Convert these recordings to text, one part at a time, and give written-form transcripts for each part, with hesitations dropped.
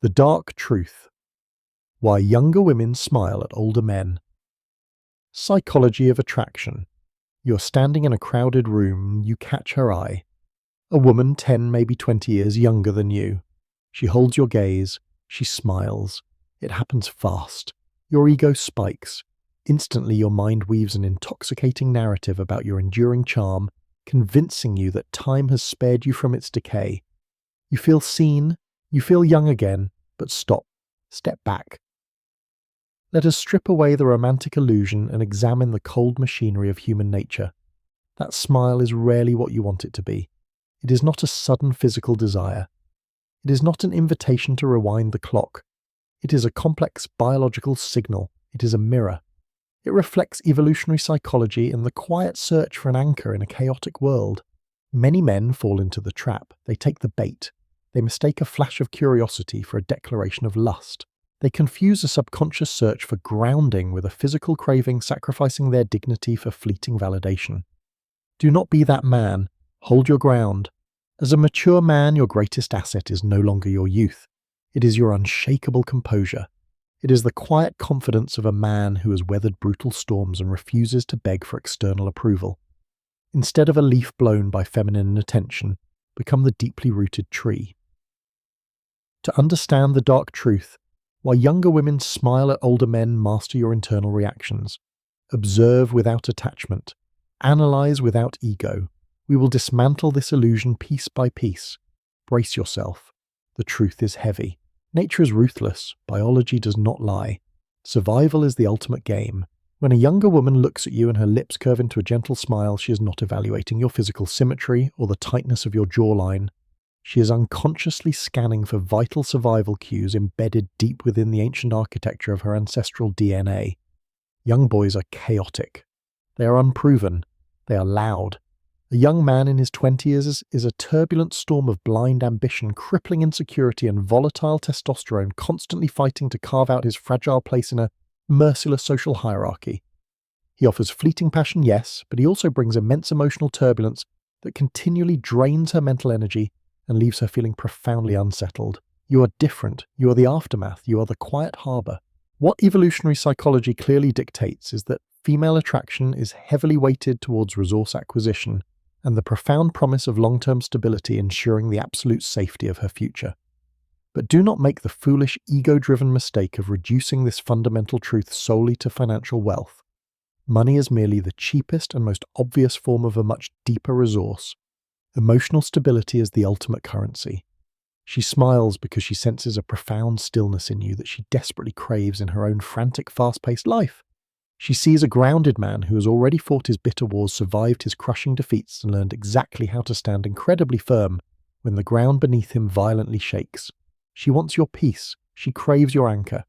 The Dark Truth. Why Younger Women Smile at Older Men. Psychology of attraction. You're standing in a crowded room, you catch her eye. A woman 10, maybe 20 years younger than you. She holds your gaze, she smiles. It happens fast. Your ego spikes. Instantly your mind weaves an intoxicating narrative about your enduring charm, convincing you that time has spared you from its decay. You feel seen, you feel young again, but stop. Step back. Let us strip away the romantic illusion and examine the cold machinery of human nature. That smile is rarely what you want it to be. It is not a sudden physical desire. It is not an invitation to rewind the clock. It is a complex biological signal. It is a mirror. It reflects evolutionary psychology and the quiet search for an anchor in a chaotic world. Many men fall into the trap. They take the bait. They mistake a flash of curiosity for a declaration of lust. They confuse a subconscious search for grounding with a physical craving, sacrificing their dignity for fleeting validation. Do not be that man. Hold your ground. As a mature man, your greatest asset is no longer your youth. It is your unshakable composure. It is the quiet confidence of a man who has weathered brutal storms and refuses to beg for external approval. Instead of a leaf blown by feminine attention, become the deeply rooted tree. To understand the dark truth, why younger women smile at older men, master your internal reactions. Observe without attachment. Analyze without ego. We will dismantle this illusion piece by piece. Brace yourself. The truth is heavy. Nature is ruthless. Biology does not lie. Survival is the ultimate game. When a younger woman looks at you and her lips curve into a gentle smile, she is not evaluating your physical symmetry or the tightness of your jawline. She is unconsciously scanning for vital survival cues embedded deep within the ancient architecture of her ancestral DNA. Young boys are chaotic. They are unproven. They are loud. A young man in his 20s is a turbulent storm of blind ambition, crippling insecurity, and volatile testosterone, constantly fighting to carve out his fragile place in a merciless social hierarchy. He offers fleeting passion, yes, but he also brings immense emotional turbulence that continually drains her mental energy and leaves her feeling profoundly unsettled. You are different. You are the aftermath. You are the quiet harbor. What evolutionary psychology clearly dictates is that female attraction is heavily weighted towards resource acquisition and the profound promise of long-term stability ensuring the absolute safety of her future. But do not make the foolish, ego-driven mistake of reducing this fundamental truth solely to financial wealth. Money is merely the cheapest and most obvious form of a much deeper resource. Emotional stability is the ultimate currency. She smiles because she senses a profound stillness in you that she desperately craves in her own frantic, fast-paced life. She sees a grounded man who has already fought his bitter wars, survived his crushing defeats, and learned exactly how to stand incredibly firm when the ground beneath him violently shakes. She wants your peace. She craves your anchor.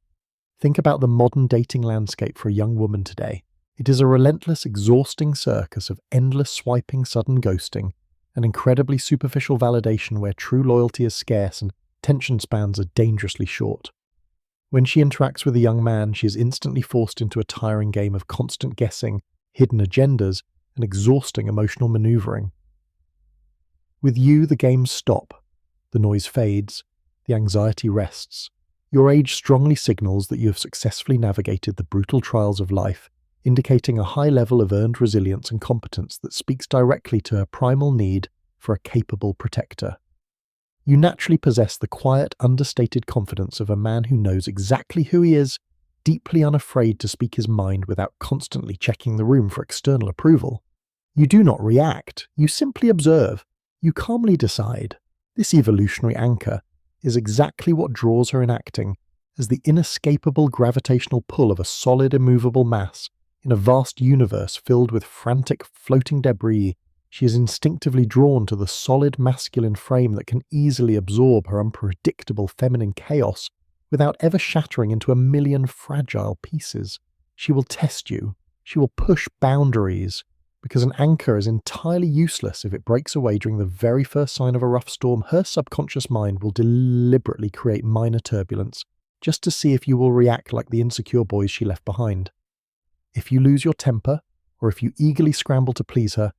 Think about the modern dating landscape for a young woman today. It is a relentless, exhausting circus of endless swiping, sudden ghosting, an incredibly superficial validation where true loyalty is scarce and attention spans are dangerously short. When she interacts with a young man, she is instantly forced into a tiring game of constant guessing, hidden agendas, and exhausting emotional maneuvering. With you, the games stop. The noise fades. The anxiety rests. Your age strongly signals that you have successfully navigated the brutal trials of life, indicating a high level of earned resilience and competence that speaks directly to her primal need for a capable protector. You naturally possess the quiet, understated confidence of a man who knows exactly who he is, deeply unafraid to speak his mind without constantly checking the room for external approval. You do not react, you simply observe. You calmly decide. This evolutionary anchor is exactly what draws her in acting, as the inescapable gravitational pull of a solid, immovable mass. In a vast universe filled with frantic, floating debris, she is instinctively drawn to the solid masculine frame that can easily absorb her unpredictable feminine chaos without ever shattering into a million fragile pieces. She will test you. She will push boundaries, because an anchor is entirely useless if it breaks away during the very first sign of a rough storm. Her subconscious mind will deliberately create minor turbulence, just to see if you will react like the insecure boys she left behind. If you lose your temper, or if you eagerly scramble to please her,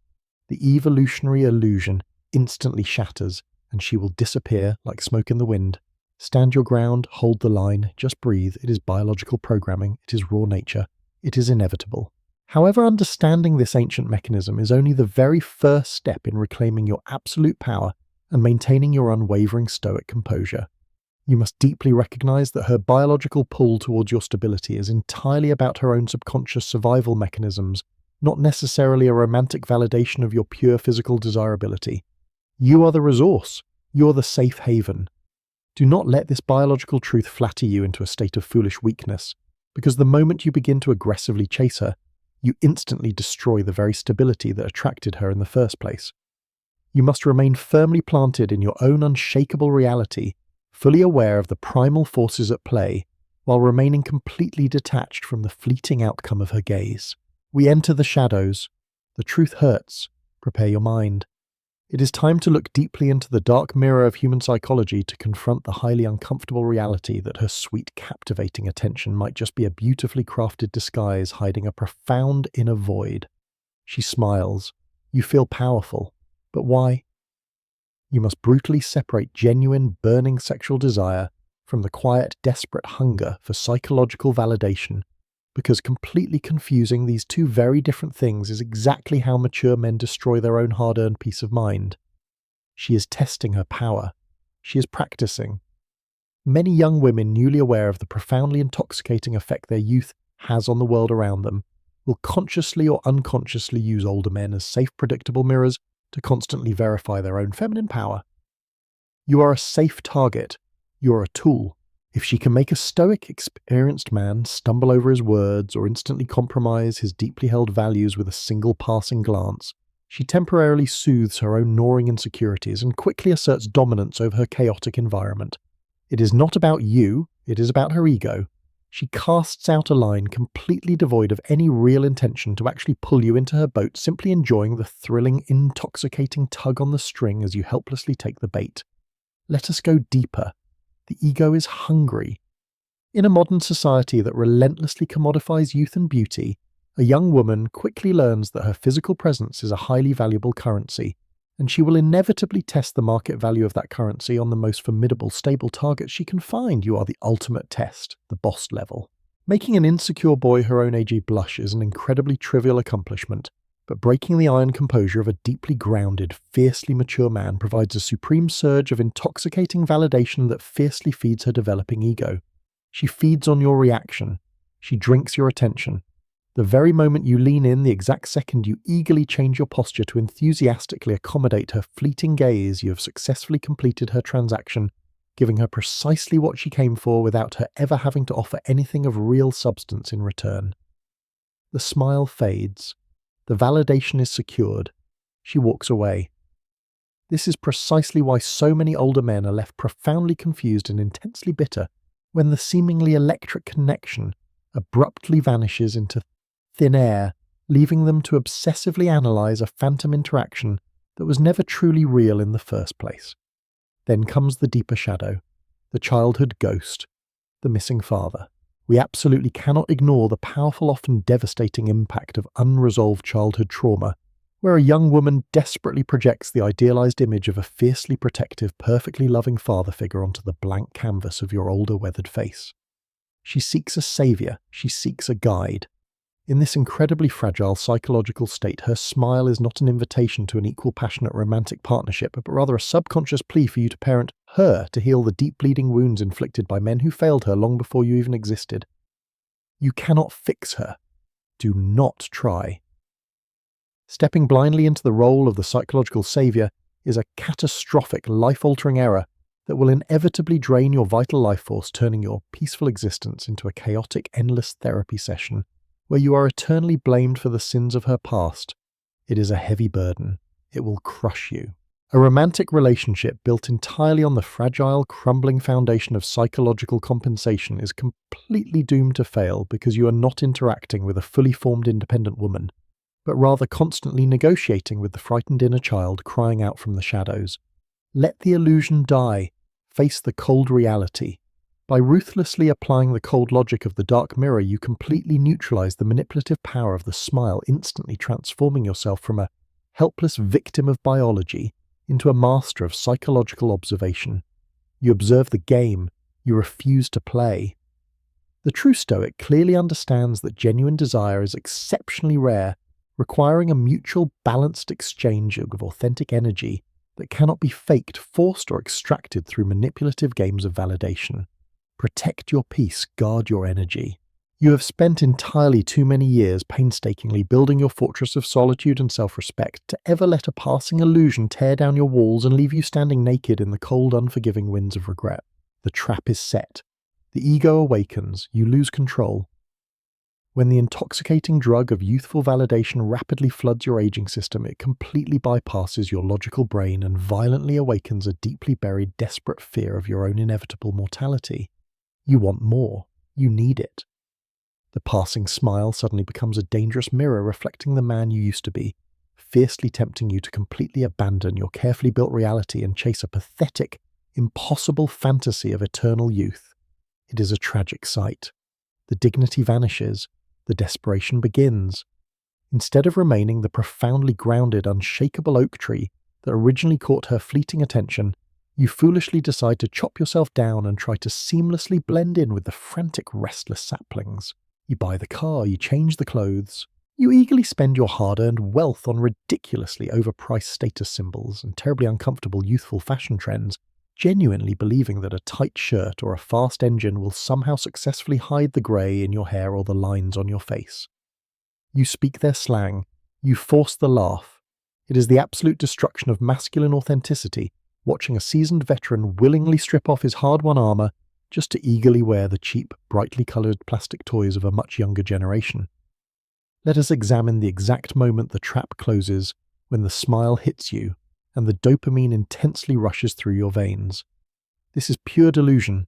the evolutionary illusion instantly shatters, and she will disappear like smoke in the wind, Stand your ground, hold the line, just breathe. It is biological programming, it is raw nature, it is inevitable. However, understanding this ancient mechanism is only the very first step in reclaiming your absolute power and maintaining your unwavering stoic composure. You must deeply recognize that her biological pull towards your stability is entirely about her own subconscious survival mechanisms, not necessarily a romantic validation of your pure physical desirability. You are the resource. You are the safe haven. Do not let this biological truth flatter you into a state of foolish weakness, because the moment you begin to aggressively chase her, you instantly destroy the very stability that attracted her in the first place. You must remain firmly planted in your own unshakable reality, fully aware of the primal forces at play, while remaining completely detached from the fleeting outcome of her gaze. We enter the shadows. The truth hurts. Prepare your mind. It is time to look deeply into the dark mirror of human psychology to confront the highly uncomfortable reality that her sweet, captivating attention might just be a beautifully crafted disguise hiding a profound inner void. She smiles. You feel powerful. But why? You must brutally separate genuine, burning sexual desire from the quiet, desperate hunger for psychological validation, because completely confusing these two very different things is exactly how mature men destroy their own hard-earned peace of mind. She is testing her power. She is practicing. Many young women newly aware of the profoundly intoxicating effect their youth has on the world around them will consciously or unconsciously use older men as safe, predictable mirrors to constantly verify their own feminine power. You are a safe target. You are a tool. If she can make a stoic, experienced man stumble over his words or instantly compromise his deeply held values with a single passing glance, she temporarily soothes her own gnawing insecurities and quickly asserts dominance over her chaotic environment. It is not about you, it is about her ego. She casts out a line completely devoid of any real intention to actually pull you into her boat, simply enjoying the thrilling, intoxicating tug on the string as you helplessly take the bait. Let us go deeper. The ego is hungry. In a modern society that relentlessly commodifies youth and beauty, a young woman quickly learns that her physical presence is a highly valuable currency, and she will inevitably test the market value of that currency on the most formidable, stable targets she can find. You are the ultimate test, the boss level. Making an insecure boy her own age blush is an incredibly trivial accomplishment, but breaking the iron composure of a deeply grounded, fiercely mature man provides a supreme surge of intoxicating validation that fiercely feeds her developing ego. She feeds on your reaction. She drinks your attention. The very moment you lean in, the exact second you eagerly change your posture to enthusiastically accommodate her fleeting gaze, you have successfully completed her transaction, giving her precisely what she came for without her ever having to offer anything of real substance in return. The smile fades. The validation is secured. She walks away. This is precisely why so many older men are left profoundly confused and intensely bitter when the seemingly electric connection abruptly vanishes into thin air, leaving them to obsessively analyze a phantom interaction that was never truly real in the first place. Then comes the deeper shadow, the childhood ghost, the missing father. We absolutely cannot ignore the powerful, often devastating impact of unresolved childhood trauma, where a young woman desperately projects the idealized image of a fiercely protective, perfectly loving father figure onto the blank canvas of your older, weathered face. She seeks a savior, she seeks a guide. In this incredibly fragile psychological state, her smile is not an invitation to an equal, passionate, romantic partnership, but rather a subconscious plea for you to parent her to heal the deep bleeding wounds inflicted by men who failed her long before you even existed. You cannot fix her. Do not try. Stepping blindly into the role of the psychological savior is a catastrophic, life-altering error that will inevitably drain your vital life force, turning your peaceful existence into a chaotic, endless therapy session where you are eternally blamed for the sins of her past. It is a heavy burden. It will crush you. A romantic relationship built entirely on the fragile, crumbling foundation of psychological compensation is completely doomed to fail because you are not interacting with a fully formed independent woman, but rather constantly negotiating with the frightened inner child crying out from the shadows. Let the illusion die. Face the cold reality. By ruthlessly applying the cold logic of the dark mirror, you completely neutralize the manipulative power of the smile, instantly transforming yourself from a helpless victim of biology into a master of psychological observation. You observe the game. You refuse to play. The true Stoic clearly understands that genuine desire is exceptionally rare, requiring a mutual, balanced exchange of authentic energy that cannot be faked, forced, or extracted through manipulative games of validation. Protect your peace, guard your energy. You have spent entirely too many years painstakingly building your fortress of solitude and self-respect to ever let a passing illusion tear down your walls and leave you standing naked in the cold, unforgiving winds of regret. The trap is set. The ego awakens. You lose control. When the intoxicating drug of youthful validation rapidly floods your aging system, it completely bypasses your logical brain and violently awakens a deeply buried, desperate fear of your own inevitable mortality. You want more. You need it. The passing smile suddenly becomes a dangerous mirror reflecting the man you used to be, fiercely tempting you to completely abandon your carefully built reality and chase a pathetic, impossible fantasy of eternal youth. It is a tragic sight. The dignity vanishes. The desperation begins. Instead of remaining the profoundly grounded, unshakable oak tree that originally caught her fleeting attention, you foolishly decide to chop yourself down and try to seamlessly blend in with the frantic, restless saplings. You buy the car, you change the clothes. You eagerly spend your hard-earned wealth on ridiculously overpriced status symbols and terribly uncomfortable youthful fashion trends, genuinely believing that a tight shirt or a fast engine will somehow successfully hide the grey in your hair or the lines on your face. You speak their slang. You force the laugh. It is the absolute destruction of masculine authenticity, watching a seasoned veteran willingly strip off his hard-won armour just to eagerly wear the cheap, brightly coloured plastic toys of a much younger generation. Let us examine the exact moment the trap closes, when the smile hits you, and the dopamine intensely rushes through your veins. This is pure delusion.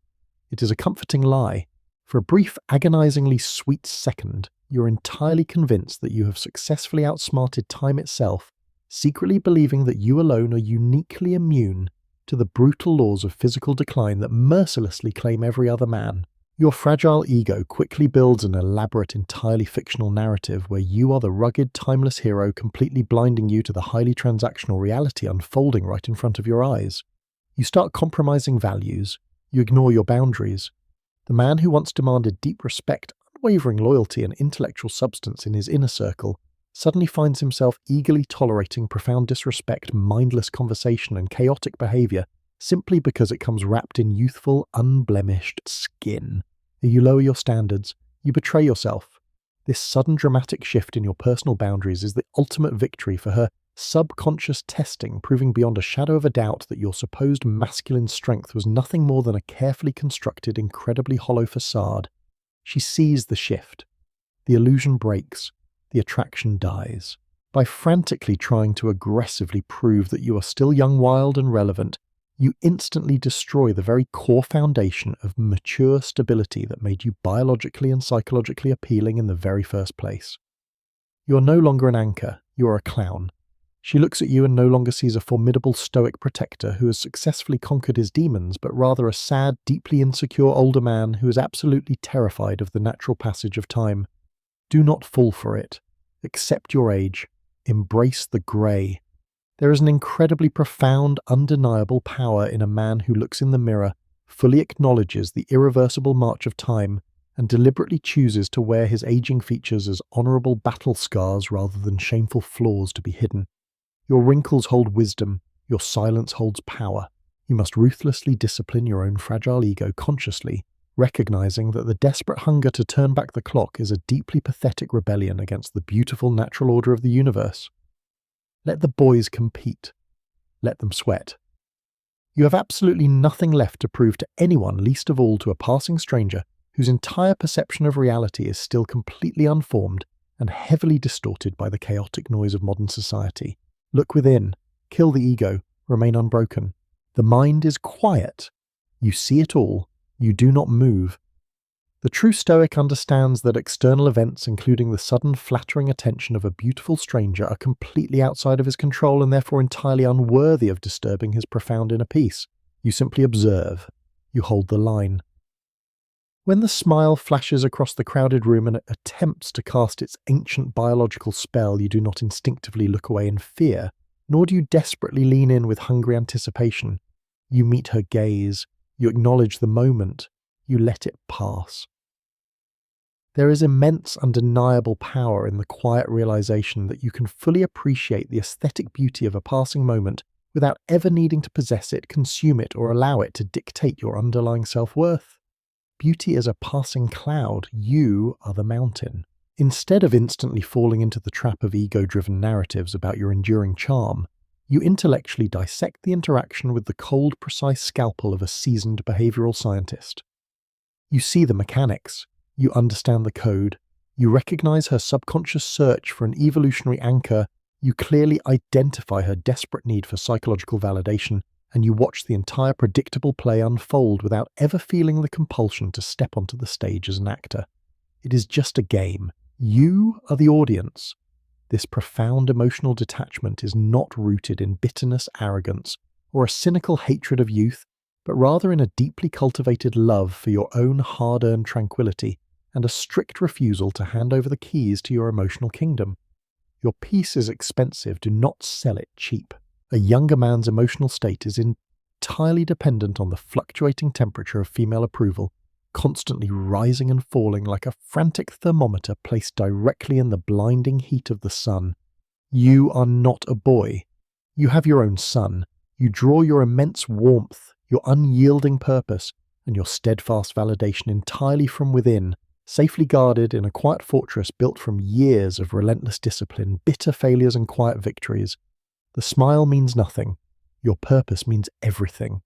It is a comforting lie. For a brief, agonizingly sweet second, you're entirely convinced that you have successfully outsmarted time itself, secretly believing that you alone are uniquely immune to the brutal laws of physical decline that mercilessly claim every other man. Your fragile ego quickly builds an elaborate, entirely fictional narrative where you are the rugged, timeless hero, completely blinding you to the highly transactional reality unfolding right in front of your eyes. You start compromising values. You ignore your boundaries. The man who once demanded deep respect, unwavering loyalty, and intellectual substance in his inner circle suddenly finds himself eagerly tolerating profound disrespect, mindless conversation, and chaotic behavior simply because it comes wrapped in youthful, unblemished skin. You lower your standards. You betray yourself. This sudden dramatic shift in your personal boundaries is the ultimate victory for her subconscious testing, proving beyond a shadow of a doubt that your supposed masculine strength was nothing more than a carefully constructed, incredibly hollow facade. She sees the shift. The illusion breaks. The attraction dies. By frantically trying to aggressively prove that you are still young, wild, and relevant, you instantly destroy the very core foundation of mature stability that made you biologically and psychologically appealing in the very first place. You are no longer an anchor, you are a clown. She looks at you and no longer sees a formidable stoic protector who has successfully conquered his demons, but rather a sad, deeply insecure older man who is absolutely terrified of the natural passage of time. Do not fall for it. Accept your age. Embrace the grey. There is an incredibly profound, undeniable power in a man who looks in the mirror, fully acknowledges the irreversible march of time, and deliberately chooses to wear his aging features as honourable battle scars rather than shameful flaws to be hidden. Your wrinkles hold wisdom. Your silence holds power. You must ruthlessly discipline your own fragile ego consciously, recognizing that the desperate hunger to turn back the clock is a deeply pathetic rebellion against the beautiful natural order of the universe. Let the boys compete. Let them sweat. You have absolutely nothing left to prove to anyone, least of all to a passing stranger, whose entire perception of reality is still completely unformed and heavily distorted by the chaotic noise of modern society. Look within. Kill the ego. Remain unbroken. The mind is quiet. You see it all. You do not move. The true Stoic understands that external events, including the sudden flattering attention of a beautiful stranger, are completely outside of his control and therefore entirely unworthy of disturbing his profound inner peace. You simply observe. You hold the line. When the smile flashes across the crowded room and attempts to cast its ancient biological spell, you do not instinctively look away in fear, nor do you desperately lean in with hungry anticipation. You meet her gaze. You acknowledge the moment. You let it pass. There is immense, undeniable power in the quiet realization that you can fully appreciate the aesthetic beauty of a passing moment without ever needing to possess it, consume it, or allow it to dictate your underlying self-worth. Beauty is a passing cloud. You are the mountain. Instead of instantly falling into the trap of ego-driven narratives about your enduring charm, you intellectually dissect the interaction with the cold, precise scalpel of a seasoned behavioral scientist. You see the mechanics. You understand the code. You recognize her subconscious search for an evolutionary anchor. You clearly identify her desperate need for psychological validation, and you watch the entire predictable play unfold without ever feeling the compulsion to step onto the stage as an actor. It is just a game. You are the audience. This profound emotional detachment is not rooted in bitterness, arrogance, or a cynical hatred of youth, but rather in a deeply cultivated love for your own hard-earned tranquility and a strict refusal to hand over the keys to your emotional kingdom. Your peace is expensive. Do not sell it cheap. A younger man's emotional state is entirely dependent on the fluctuating temperature of female approval, constantly rising and falling like a frantic thermometer placed directly in the blinding heat of the sun. You are not a boy. You have your own sun. You draw your immense warmth, your unyielding purpose, and your steadfast validation entirely from within, safely guarded in a quiet fortress built from years of relentless discipline, bitter failures and quiet victories. The smile means nothing. Your purpose means everything.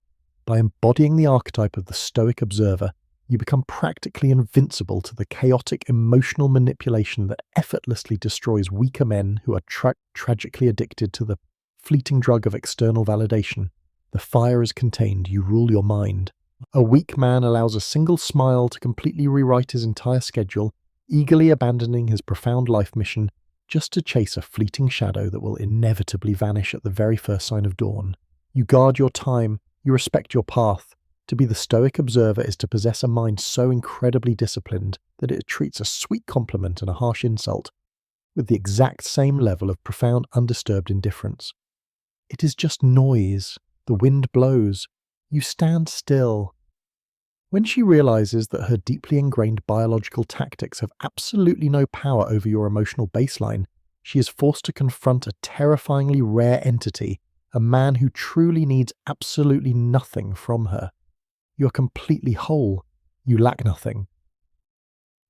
By embodying the archetype of the Stoic observer, you become practically invincible to the chaotic emotional manipulation that effortlessly destroys weaker men who are tragically addicted to the fleeting drug of external validation. The fire is contained. You rule your mind. A weak man allows a single smile to completely rewrite his entire schedule, eagerly abandoning his profound life mission just to chase a fleeting shadow that will inevitably vanish at the very first sign of dawn. You guard your time. You respect your path. To be the Stoic observer is to possess a mind so incredibly disciplined that it treats a sweet compliment and a harsh insult with the exact same level of profound undisturbed indifference. It is just noise. The wind blows. You stand still. When she realizes that her deeply ingrained biological tactics have absolutely no power over your emotional baseline, she is forced to confront a terrifyingly rare entity, a man who truly needs absolutely nothing from her. You are completely whole. You lack nothing.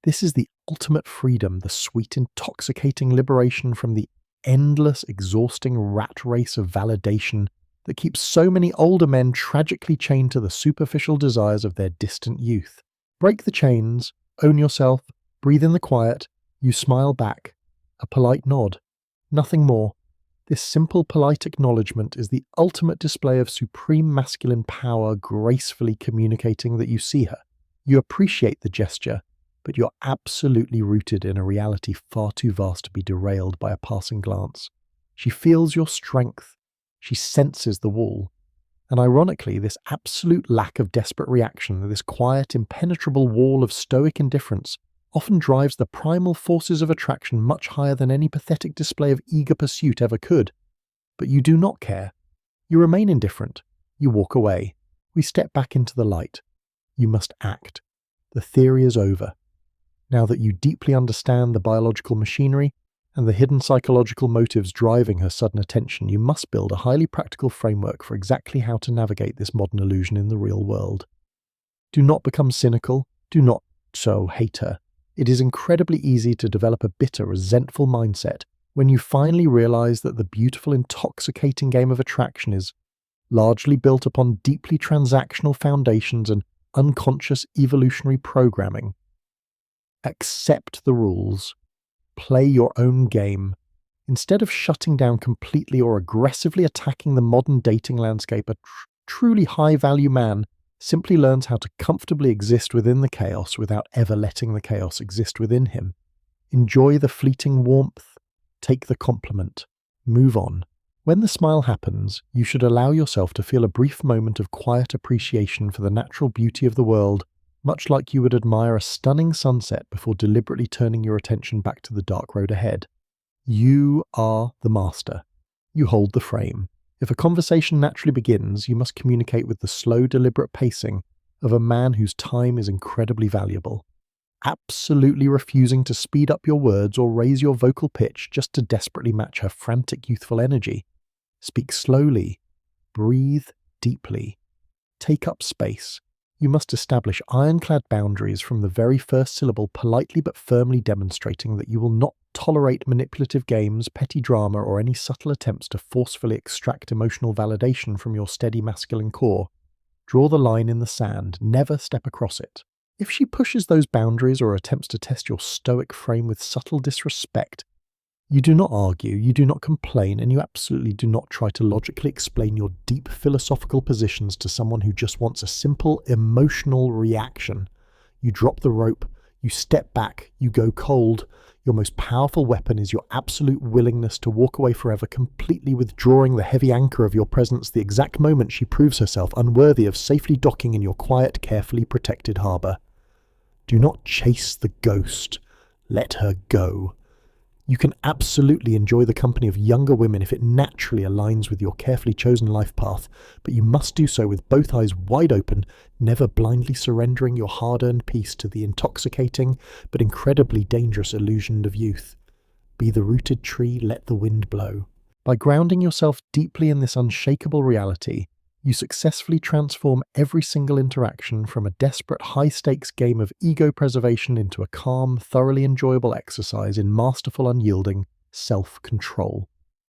This is the ultimate freedom, the sweet, intoxicating liberation from the endless, exhausting rat race of validation that keeps so many older men tragically chained to the superficial desires of their distant youth. Break the chains, own yourself, breathe in the quiet, you smile back. A polite nod. Nothing more. This simple, polite acknowledgement is the ultimate display of supreme masculine power, gracefully communicating that you see her. You appreciate the gesture, but you're absolutely rooted in a reality far too vast to be derailed by a passing glance. She feels your strength. She senses the wall. And ironically, this absolute lack of desperate reaction, this quiet, impenetrable wall of stoic indifference, often drives the primal forces of attraction much higher than any pathetic display of eager pursuit ever could. But you do not care. You remain indifferent. You walk away. We step back into the light. You must act. The theory is over. Now that you deeply understand the biological machinery and the hidden psychological motives driving her sudden attention, you must build a highly practical framework for exactly how to navigate this modern illusion in the real world. Do not become cynical. Do not hate her. It is incredibly easy to develop a bitter, resentful mindset when you finally realize that the beautiful, intoxicating game of attraction is largely built upon deeply transactional foundations and unconscious evolutionary programming. Accept the rules. Play your own game. Instead of shutting down completely or aggressively attacking the modern dating landscape, a truly high-value man simply learns how to comfortably exist within the chaos without ever letting the chaos exist within him. Enjoy the fleeting warmth. Take the compliment. Move on. When the smile happens, you should allow yourself to feel a brief moment of quiet appreciation for the natural beauty of the world, much like you would admire a stunning sunset before deliberately turning your attention back to the dark road ahead. You are the master. You hold the frame. If a conversation naturally begins, you must communicate with the slow, deliberate pacing of a man whose time is incredibly valuable, absolutely refusing to speed up your words or raise your vocal pitch just to desperately match her frantic youthful energy. Speak slowly, breathe deeply, take up space. You must establish ironclad boundaries from the very first syllable, politely but firmly demonstrating that you will not tolerate manipulative games, petty drama, or any subtle attempts to forcefully extract emotional validation from your steady masculine core. Draw the line in the sand, never step across it. If she pushes those boundaries or attempts to test your stoic frame with subtle disrespect, you do not argue, you do not complain, and you absolutely do not try to logically explain your deep philosophical positions to someone who just wants a simple emotional reaction. You drop the rope, you step back, you go cold. Your most powerful weapon is your absolute willingness to walk away forever, completely withdrawing the heavy anchor of your presence the exact moment she proves herself unworthy of safely docking in your quiet, carefully protected harbour. Do not chase the ghost. Let her go. You can absolutely enjoy the company of younger women if it naturally aligns with your carefully chosen life path, but you must do so with both eyes wide open, never blindly surrendering your hard-earned peace to the intoxicating but incredibly dangerous illusion of youth. Be the rooted tree, let the wind blow. By grounding yourself deeply in this unshakable reality, you successfully transform every single interaction from a desperate high-stakes game of ego preservation into a calm, thoroughly enjoyable exercise in masterful, unyielding self-control.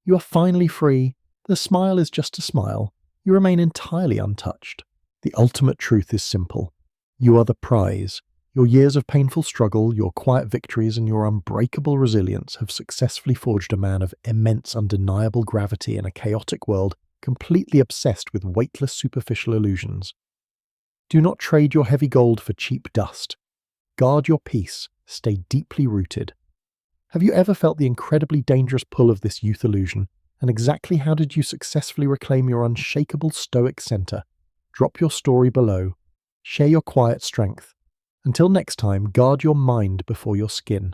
You are finally free. The smile is just a smile. You remain entirely untouched. The ultimate truth is simple. You are the prize. Your years of painful struggle, your quiet victories, and your unbreakable resilience have successfully forged a man of immense, undeniable gravity in a chaotic world completely obsessed with weightless superficial illusions. Do not trade your heavy gold for cheap dust. Guard your peace. Stay deeply rooted. Have you ever felt the incredibly dangerous pull of this youth illusion? And exactly how did you successfully reclaim your unshakable stoic center? Drop your story below. Share your quiet strength. Until next time, guard your mind before your skin.